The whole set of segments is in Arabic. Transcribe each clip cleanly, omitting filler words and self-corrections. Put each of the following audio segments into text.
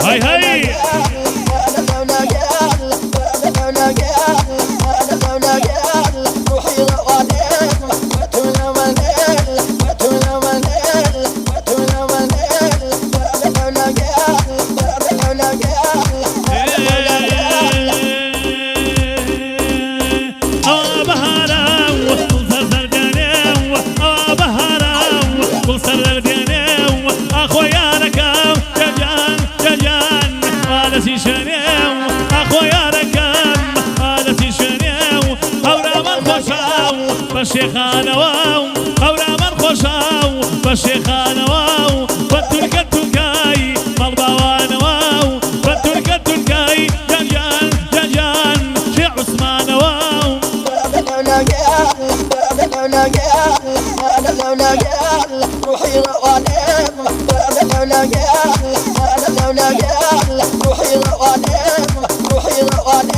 هاي هاي بشيخانة واو أورا من خوشاو بشيخانة واو بتركة تركاي مالباوانة واو بتركة تركاي جان جان جان جان شيخ عثمان واو روحي روانيم روحي روانيم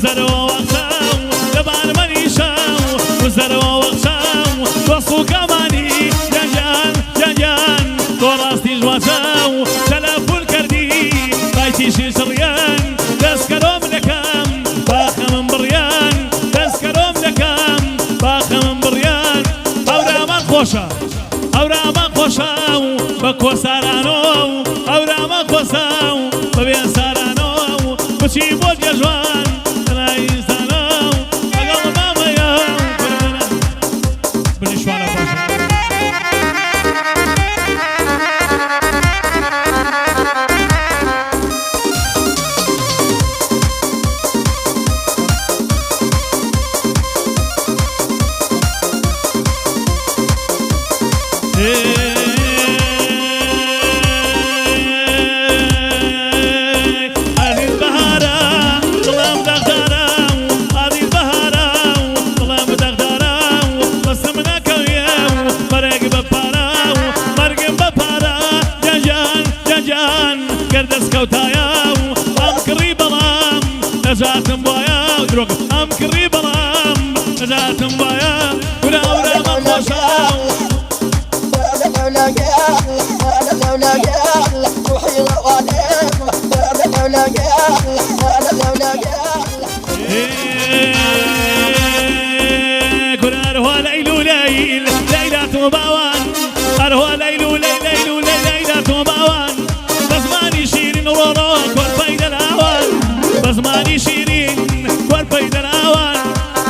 وزروا وقتاو لبان منيشاو وزروا وقتاو وصو كماني جان جان جان كوراستي جواتاو تلفون كردي بايتي شي شريان تسكرهم لكام باخ من بريان تسكرهم لكام باخ من بريان أورا من خوشا أورا من خوشاو بكو سارانو أورا من خوشاو ببين سارانو بشي بود يا جوان نجاتم بايا دروك ام كري بلام نجاتم بايا ولا ولا ما خوشاو روحي روانيم كل أروى ليل وليل ليلة باوان أروى ليل وليل ليل وليل ليلة باوان بزماني شيرين وراك والفايدة الأوان بزماني شيرين والفايدة الأوان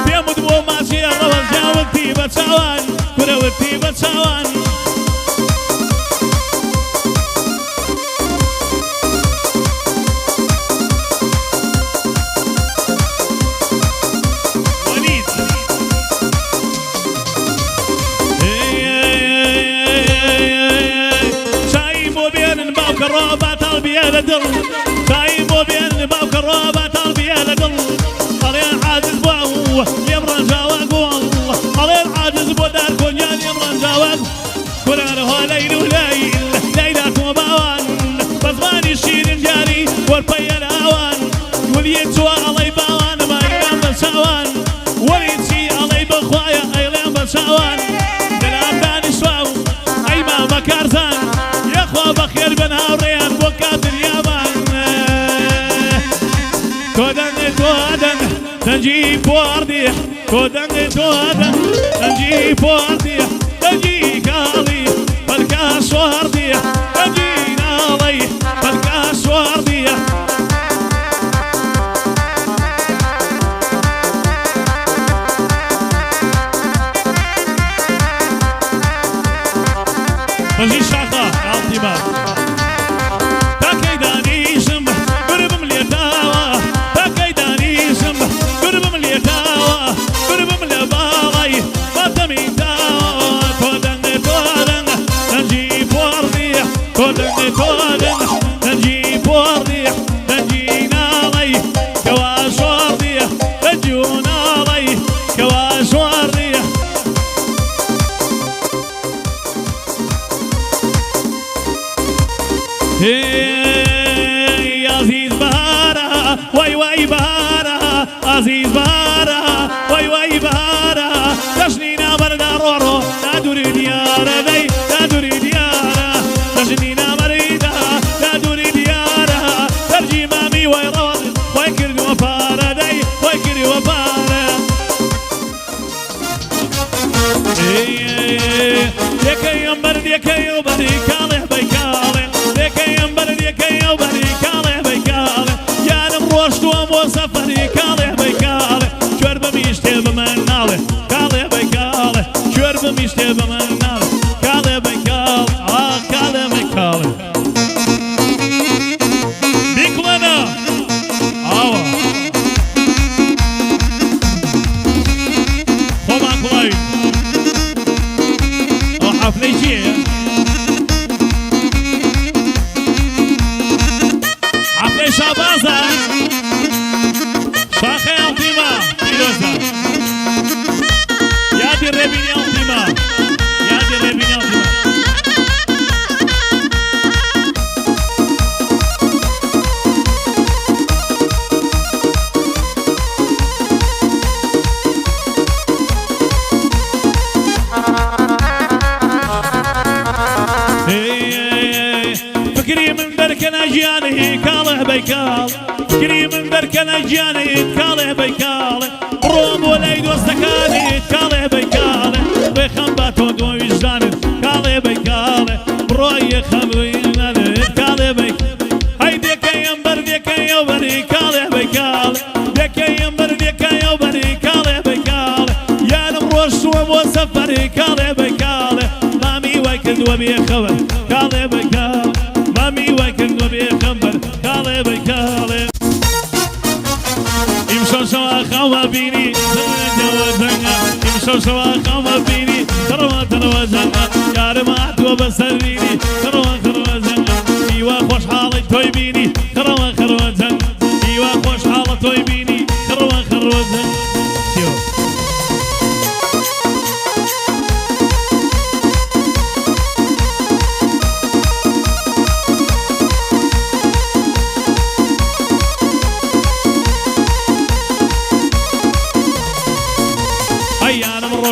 بيمد بو ماشي الروز جاوبتي بتشاوان كروتي بتشاوان الرابع طالبي يا لدل تايمو بين باوك الرابع طالبي يا لدل طريق عاجز بوعو يمرن جاوق والله طريق عاجز بو دار كونيان يمرن جاوق كلانه ليل وليل ليلة وباوان بزماني الشيرين جاري والبي الاوان وليد شوا علي باوان ما يلام بالشاوان وليد شي علي بخوايا ايلام بالشاوان دلام داني شواو اي ما مكارزان يا اخوة بخير بنها وريان بوكات اليابان كودن تنجيب ورديح كودن تنجيب ورديح تنجيك علي بالكاس ورديح تنجينا علي بالكاس ورديح تنجي شاخة عالطيبات قرب من اليتاوى قرب من الباغي ما تميتاوى واي بهارا عزيز بهارا واي بهارا تجنينا بردا رورو تدوري ديارا دي تدوري ديارا تجنينا مريدا تدوري ديارا ترجي مامي واي روض واي كرد وفارا دي واي كرد وفارا ديكي ينبر ديكي وبري كالي بيكالي ديكي ينبر ديكي وبري كالي بيكالي يا نمروشت ومو سفري كالي بيكالي شورب ميشتي بمنالي كالي بيكالي شورب ميشتي بمنالي كالي بيكالي كالي بيكالي بيكلنا آوا خمان كلاي حفلة شيء حفلة شابازة شاخة أنتما كيلوزا يادي الربيني أنتما يادي الربيني أنتما فكري من بركن أجياني كاله بيكال فكري من بركن أجياني كاله بيكال روم وليد وسكاني كاله بيكال بخنبات ودو وجدان كاله بيكال بروي خبينا كاله بيك هاي ديكي ينبر ديكي يوبري كاله بيكال ديكي ينبر ديكي يوبري كاله بيكال يا نمروش ومسفري كاله بيكال مامي ويكد وبي خبر كاله بيكال مامي ويكد وبي خبر كاله بيكال يمشوا سوا خوا بيني جوازنا يمشوا سوا خوا بيني تروى تروزنا يا رمات وبسريني تروى تروزنا ايوا خوش حالي توي بيني تروى خروزنا ايوا خوش حالي توي بيني تروى خروزنا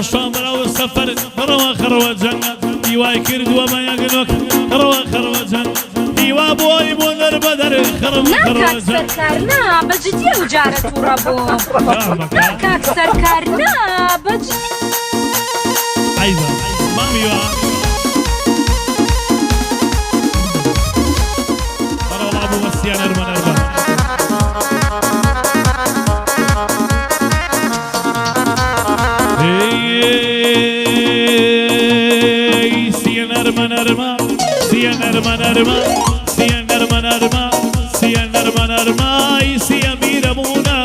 الشامر أو السفر روى خروة جنة ديواي كرد وما يقنوك روى خروة جنة ديوا بوي بونر بدر خروة جنة سركارنا بجدي وجارة وربو ناكاك سركارنا بجدي أيضا ماميوا روى أبو مسيان أرمان أرمان Siyan arma, siyan arma, siyan arma, siyan arma, siyan miramuna,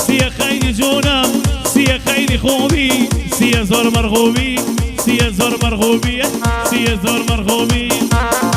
siyan khayri juna, siyan khayri خوبی، siyan zor marghubi، siyan zor marghubi، siyan zor marghubi.